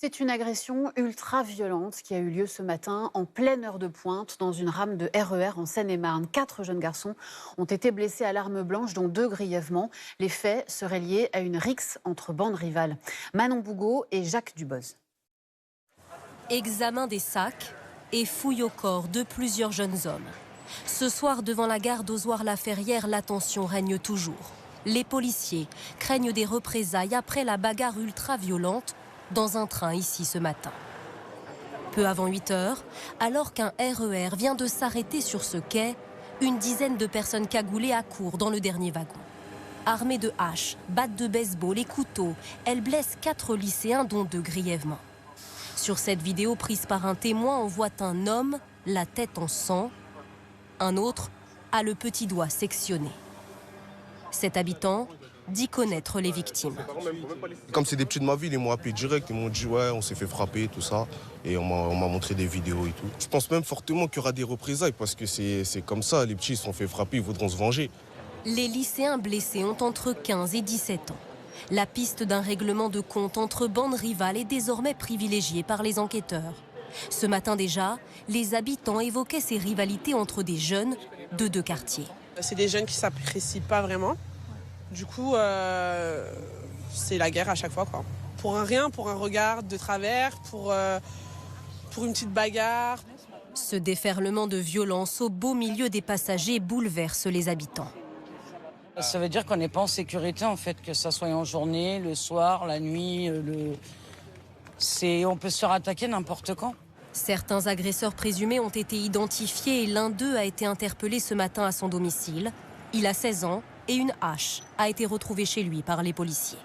C'est une agression ultra-violente qui a eu lieu ce matin en pleine heure de pointe dans une rame de RER en Seine-et-Marne. 4 jeunes garçons ont été blessés à l'arme blanche, dont 2 grièvement. Les faits seraient liés à une rixe entre bandes rivales. Manon Bougot et Jacques Duboz. Examen des sacs et fouille au corps de plusieurs jeunes hommes. Ce soir, devant la gare d'Ozoir-la-Ferrière, la tension règne toujours. Les policiers craignent des représailles après la bagarre ultra-violente dans un train ici ce matin. Peu avant 8 heures, alors qu'un RER vient de s'arrêter sur ce quai, une dizaine de personnes cagoulées accourent dans le dernier wagon. Armées de haches, battes de baseball et couteaux, elles blessent 4 lycéens dont 2 grièvement. Sur cette vidéo prise par un témoin, on voit un homme, la tête en sang. Un autre a le petit doigt sectionné. Cet habitant dit connaître les victimes. Comme c'est des petits de ma ville, ils m'ont appelé direct, ils m'ont dit ouais, on s'est fait frapper, tout ça. Et on m'a montré des vidéos et tout. Je pense même fortement qu'il y aura des représailles parce que c'est comme ça, les petits ils se sont fait frapper, ils voudront se venger. Les lycéens blessés ont entre 15 et 17 ans. La piste d'un règlement de compte entre bandes rivales est désormais privilégiée par les enquêteurs. Ce matin déjà, les habitants évoquaient ces rivalités entre des jeunes de 2 quartiers. C'est des jeunes qui ne s'apprécient pas vraiment. Du coup, c'est la guerre à chaque fois, quoi. Pour un rien, pour un regard de travers, pour une petite bagarre. Ce déferlement de violence au beau milieu des passagers bouleverse les habitants. Ça veut dire qu'on n'est pas en sécurité, en fait, que ça soit en journée, le soir, la nuit. On peut se faire attaquer n'importe quand. Certains agresseurs présumés ont été identifiés et l'un d'eux a été interpellé ce matin à son domicile. Il a 16 ans et une hache a été retrouvée chez lui par les policiers.